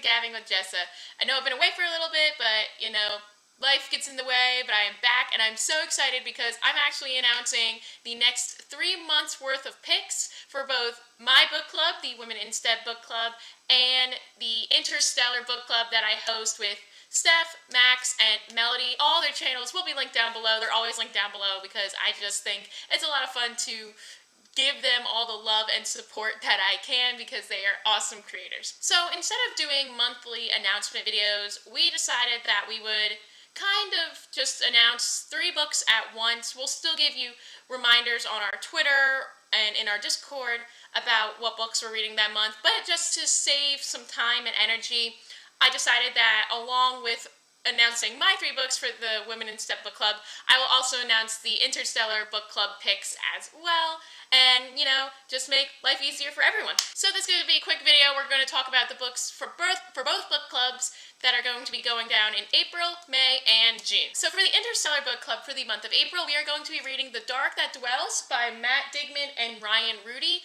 Gabbing with Jessa. I know I've been away for a little bit, but life gets in the way, but I am back and I'm so excited because I'm actually announcing the next 3 months worth of picks for both my book club, the Women in STEM Book Club, and the Interstellar Book Club that I host with Steph, Max, and Melody. All their channels will be linked down below. They're always linked down below because I just think it's a lot of fun to give them all the love and support that I can because they are awesome creators. So instead of doing monthly announcement videos, we decided that we would kind of just announce 3 books at once. We'll still give you reminders on our Twitter and in our Discord about what books we're reading that month, but just to save some time and energy, I decided that along with announcing my 3 books for the Women in STEM Book Club, I will also announce the Interstellar Book Club picks as well, and just make life easier for everyone. So this is going to be a quick video. We're going to talk about the books for both book clubs that are going to be going down in April, May, and June. So for the Interstellar Book Club for the month of April, we are going to be reading The Dark That Dwells by Matt Digman and Ryan Rudy.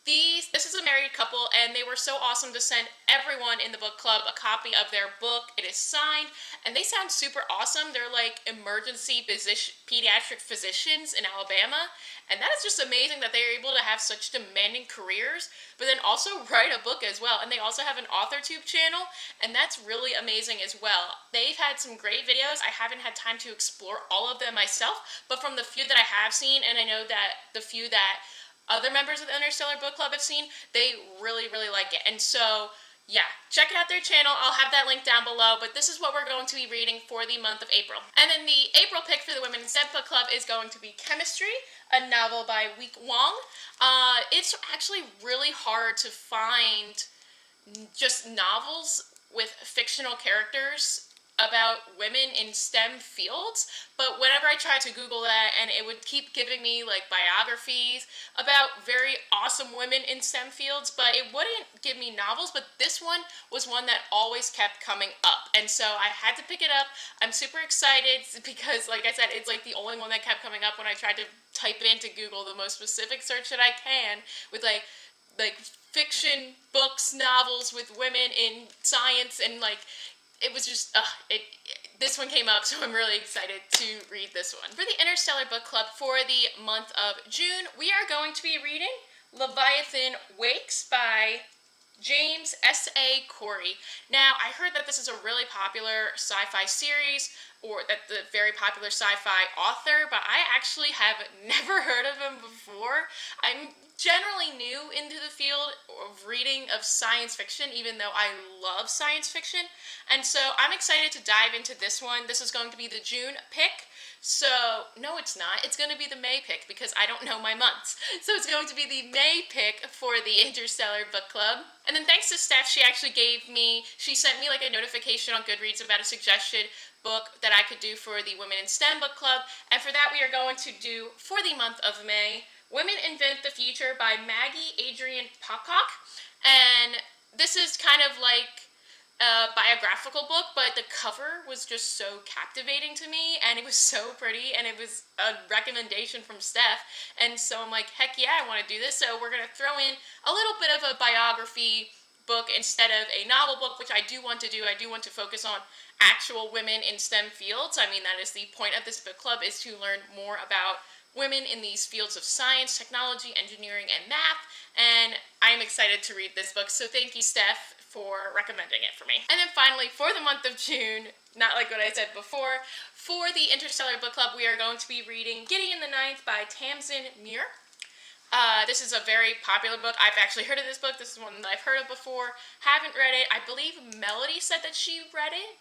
This is a married couple, and they were so awesome to send everyone in the book club a copy of their book. It is signed, and they sound super awesome. They're like emergency pediatric physicians in Alabama, and that is just amazing that they're able to have such demanding careers, but then also write a book as well. And they also have an AuthorTube channel, and that's really amazing as well. They've had some great videos. I haven't had time to explore all of them myself, but from the few that I have seen, and I know that the few that other members of the Interstellar Book Club have seen, they really, really like it. And so, yeah, check out their channel. I'll have that link down below, but this is what we're going to be reading for the month of April. And then the April pick for the Women in STEM Book Club is going to be Chemistry, a novel by Week Wong. It's actually really hard to find just novels with fictional characters about women in STEM fields, but whenever I tried to Google that, and it would keep giving me like biographies about very awesome women in STEM fields, but it wouldn't give me novels. But this one was one that always kept coming up, and so I had to pick it up. I'm super excited because, like I said, it's like the only one that kept coming up when I tried to type into Google the most specific search that I can with like fiction books, novels with women in science, and it was just, this one came up, so I'm really excited to read this one. For the Interstellar Book Club for the month of June, we are going to be reading Leviathan Wakes by James S.A. Corey. Now, I heard that this is a really popular sci-fi series, or that the very popular sci-fi author, but I actually have never heard of him before. I'm generally new into the field of reading of science fiction, even though I love science fiction, and so I'm excited to dive into this one. This is going to be the June pick. So, no, it's not. It's going to be the May pick because I don't know my months. So it's going to be the May pick for the Interstellar Book Club. And then thanks to Steph, she sent me like a notification on Goodreads about a suggested book that I could do for the Women in STEM Book Club. And for that, we are going to do, for the month of May, Women Invent the Future by Maggie Adrian Pocock. And this is kind of like a biographical book, but the cover was just so captivating to me, and it was so pretty, and it was a recommendation from Steph, and so I'm like, heck yeah, I want to do this. So we're going to throw in a little bit of a biography book instead of a novel book, which I do want to do. I do want to focus on actual women in STEM fields. I mean, that is the point of this book club, is to learn more about women in these fields of science, technology, engineering, and math, and I'm excited to read this book, so thank you, Steph, for recommending it for me. And then finally, for the month of June, not like what I said before, for the Interstellar Book Club, we are going to be reading Gideon the Ninth by Tamsin Muir. This is a very popular book. I've actually heard of this book. This is one that I've heard of before. Haven't read it. I believe Melody said that she read it.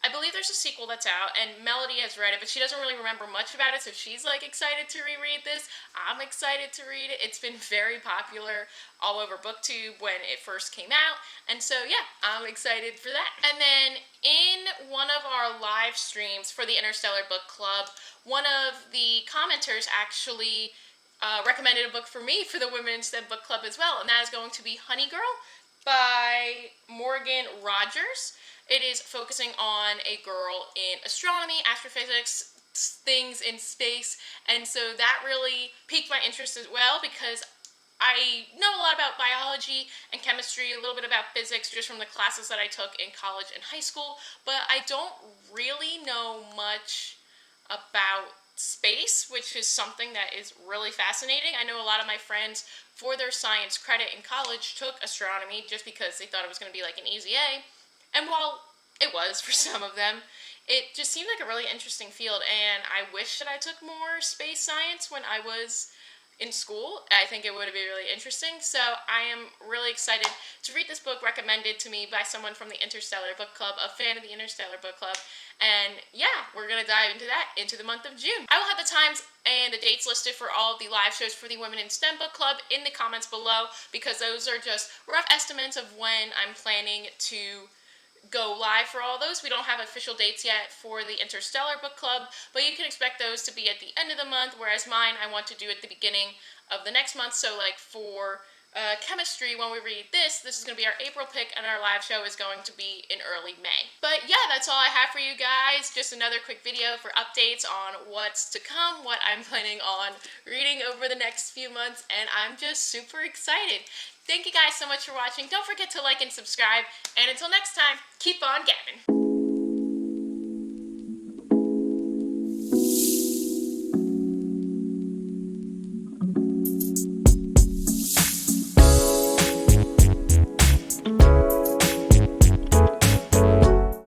I believe there's a sequel that's out, and Melody has read it, but she doesn't really remember much about it, so she's like excited to reread this. I'm excited to read it. It's been very popular all over BookTube when it first came out, and so yeah, I'm excited for that. And then in one of our live streams for the Interstellar Book Club, one of the commenters actually recommended a book for me for the Women in STEM Book Club as well, and that is going to be Honey Girl by Morgan Rogers. It is focusing on a girl in astronomy, astrophysics, things in space, and so that really piqued my interest as well because I know a lot about biology and chemistry, a little bit about physics just from the classes that I took in college and high school, but I don't really know much about space, which is something that is really fascinating. I know a lot of my friends, for their science credit in college, took astronomy just because they thought it was going to be like an easy A. And while it was for some of them, it just seemed like a really interesting field. And I wish that I took more space science when I was in school. I think it would be really interesting. So I am really excited to read this book recommended to me by someone from the Interstellar Book Club, a fan of the Interstellar Book Club. And yeah, we're going to dive into that into the month of June. I will have the times and the dates listed for all of the live shows for the Women in STEM Book Club in the comments below, because those are just rough estimates of when I'm planning to go live for all those. We don't have official dates yet for the Interstellar Book Club, but you can expect those to be at the end of the month, whereas mine I want to do at the beginning of the next month. So like for chemistry, when we read this is going to be our April pick, and our live show is going to be in early May. But yeah, that's all I have for you guys. Just another quick video for updates on what's to come, what I'm planning on reading over the next few months, and I'm just super excited. Thank you guys so much for watching. Don't forget to like and subscribe, and until next time, keep on gabbing.